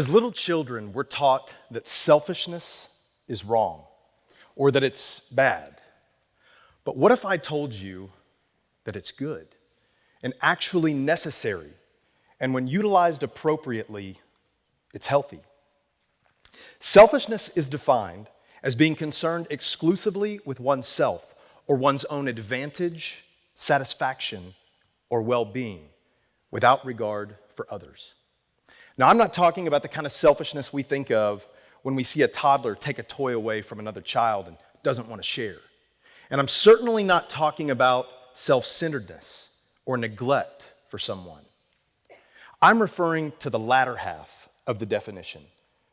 As little children, we're taught that selfishness is wrong or that it's bad. But what if I told you that it's good and actually necessary, and when utilized appropriately, it's healthy? Selfishness is defined as being concerned exclusively with oneself or one's own advantage, satisfaction, or well-being without regard for others. Now, I'm not talking about the kind of selfishness we think of when we see a toddler take a toy away from another child and doesn't want to share. And I'm certainly not talking about self-centeredness or neglect for someone. I'm referring to the latter half of the definition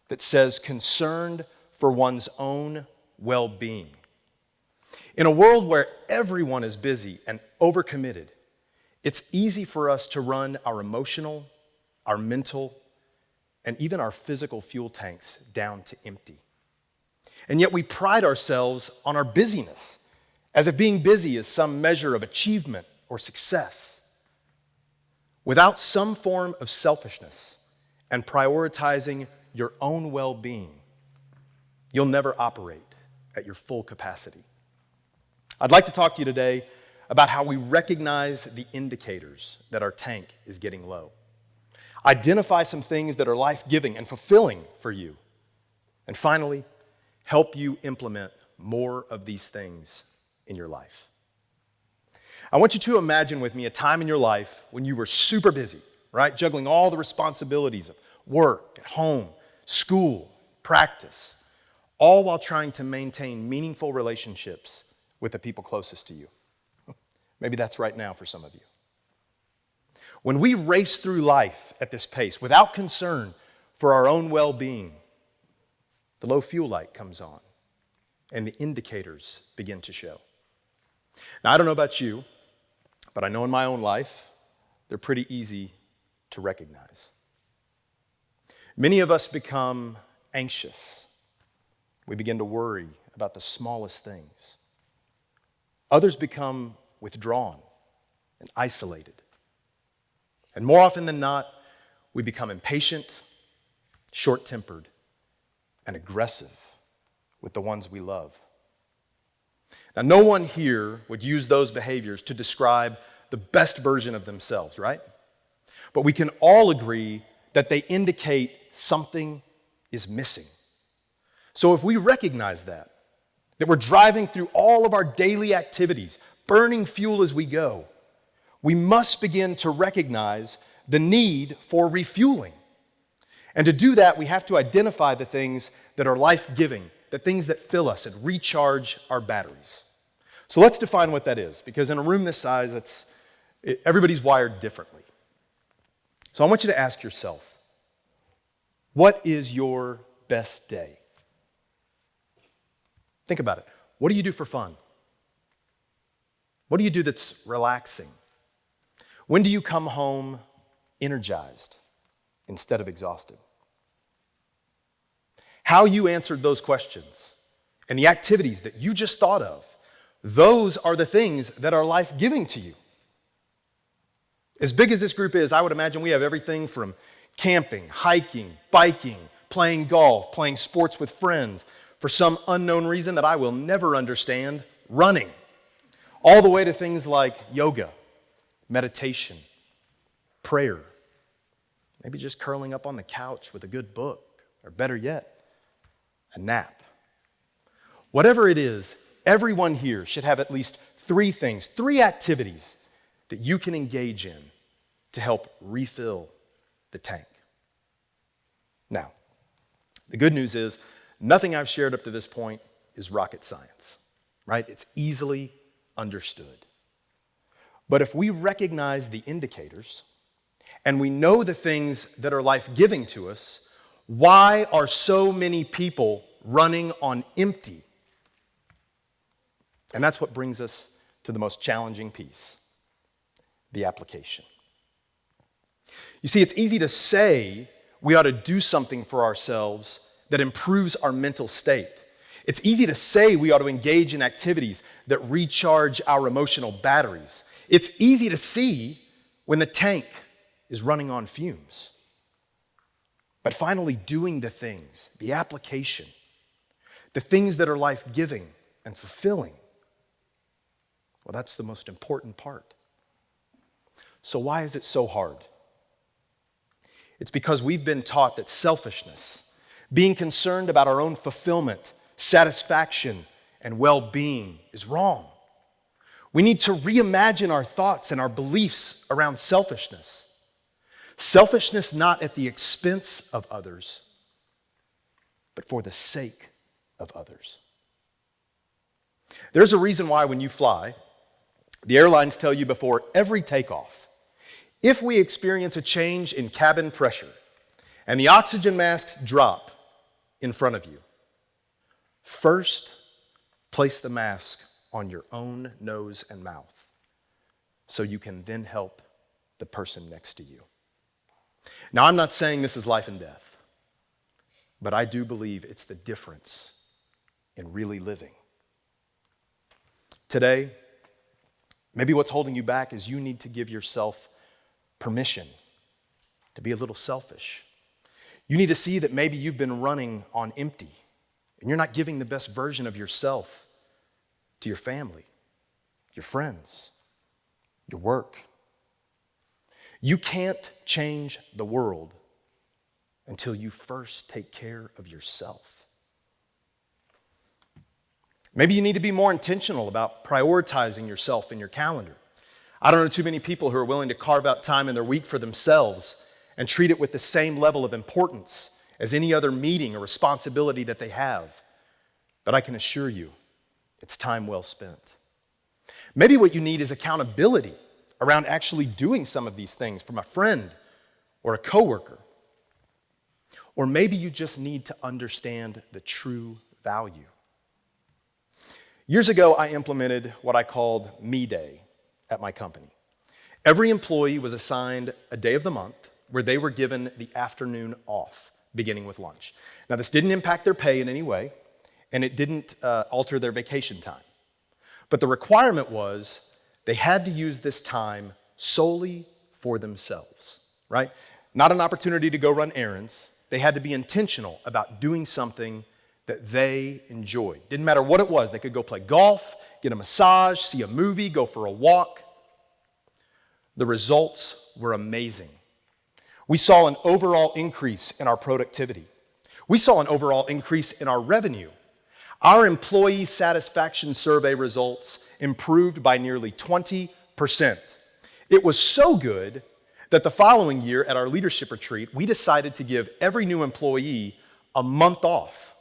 that says concerned for one's own well-being. In a world where everyone is busy and overcommitted, it's easy for us to run our emotional, our mental, and even our physical fuel tanks down to empty. And yet we pride ourselves on our busyness, as if being busy is some measure of achievement or success. Without some form of selfishness and prioritizing your own well-being, you'll never operate at your full capacity. I'd like to talk to you today about how we recognize the indicators that our tank is getting low. Identify some things that are life-giving and fulfilling for you. And finally, help you implement more of these things in your life. I want you to imagine with me a time in your life when you were super busy, right? Juggling all the responsibilities of work, at home, school, practice, all while trying to maintain meaningful relationships with the people closest to you. Maybe that's right now for some of you. When we race through life at this pace without concern for our own well-being, the low fuel light comes on and the indicators begin to show. Now, I don't know about you, but I know in my own life, they're pretty easy to recognize. Many of us become anxious. We begin to worry about the smallest things. Others become withdrawn and isolated. And more often than not, we become impatient, short-tempered, and aggressive with the ones we love. Now, no one here would use those behaviors to describe the best version of themselves, right? But we can all agree that they indicate something is missing. So if we recognize that we're driving through all of our daily activities, burning fuel as we go, we must begin to recognize the need for refueling. And to do that, we have to identify the things that are life-giving, the things that fill us and recharge our batteries. So let's define what that is, because in a room this size, everybody's wired differently. So I want you to ask yourself, what is your best day? Think about it. What do you do for fun? What do you do that's relaxing? When do you come home energized instead of exhausted? How you answered those questions and the activities that you just thought of, those are the things that are life-giving to you. As big as this group is, I would imagine we have everything from camping, hiking, biking, playing golf, playing sports with friends, for some unknown reason that I will never understand, running, all the way to things like yoga, meditation, prayer, maybe just curling up on the couch with a good book, or better yet, a nap. Whatever it is, everyone here should have at least three things, three activities that you can engage in to help refill the tank. Now, the good news is nothing I've shared up to this point is rocket science, right? It's easily understood. But if we recognize the indicators and we know the things that are life-giving to us, why are so many people running on empty? And that's what brings us to the most challenging piece, the application. You see, it's easy to say we ought to do something for ourselves that improves our mental state. It's easy to say we ought to engage in activities that recharge our emotional batteries. It's easy to see when the tank is running on fumes. But finally, doing the things, the application, the things that are life-giving and fulfilling, well, that's the most important part. So why is it so hard? It's because we've been taught that selfishness, being concerned about our own fulfillment, satisfaction, and well-being is wrong. We need to reimagine our thoughts and our beliefs around selfishness. Selfishness not at the expense of others, but for the sake of others. There's a reason why when you fly, the airlines tell you before every takeoff, if we experience a change in cabin pressure and the oxygen masks drop in front of you, first place the mask on your own nose and mouth so you can then help the person next to you. Now, I'm not saying this is life and death, but I do believe it's the difference in really living. Today, maybe what's holding you back is you need to give yourself permission to be a little selfish. You need to see that maybe you've been running on empty and you're not giving the best version of yourself to your family, your friends, your work. You can't change the world until you first take care of yourself. Maybe you need to be more intentional about prioritizing yourself in your calendar. I don't know too many people who are willing to carve out time in their week for themselves and treat it with the same level of importance as any other meeting or responsibility that they have. But I can assure you, it's time well spent. Maybe what you need is accountability around actually doing some of these things from a friend or a coworker. Or maybe you just need to understand the true value. Years ago, I implemented what I called Me Day at my company. Every employee was assigned a day of the month where they were given the afternoon off, beginning with lunch. Now, this didn't impact their pay in any way, and it didn't alter their vacation time. But the requirement was they had to use this time solely for themselves, right? Not an opportunity to go run errands. They had to be intentional about doing something that they enjoyed. Didn't matter what it was. They could go play golf, get a massage, see a movie, go for a walk. The results were amazing. We saw an overall increase in our productivity. We saw an overall increase in our revenue. Our employee satisfaction survey results improved by nearly 20%. It was so good that the following year at our leadership retreat, we decided to give every new employee a month off.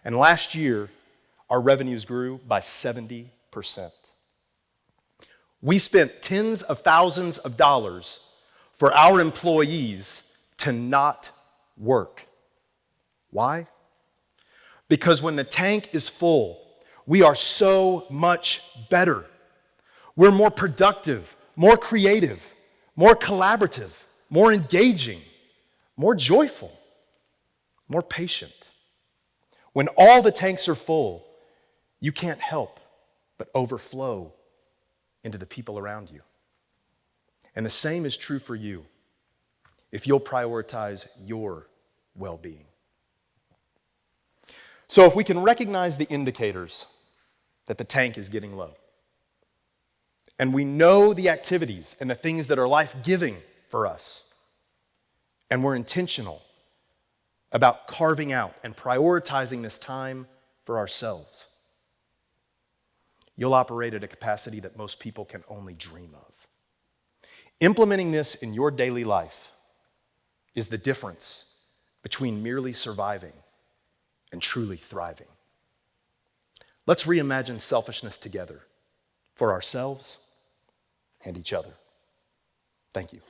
And last year, our revenues grew by 70%. We spent tens of thousands of dollars for our employees to not work. Why? Because when the tank is full, we are so much better. We're more productive, more creative, more collaborative, more engaging, more joyful, more patient. When all the tanks are full, you can't help but overflow into the people around you. And the same is true for you if you'll prioritize your well-being. So if we can recognize the indicators that the tank is getting low, and we know the activities and the things that are life-giving for us, and we're intentional about carving out and prioritizing this time for ourselves, you'll operate at a capacity that most people can only dream of. Implementing this in your daily life is the difference between merely surviving and truly thriving. Let's reimagine selfishness together for ourselves and each other. Thank you.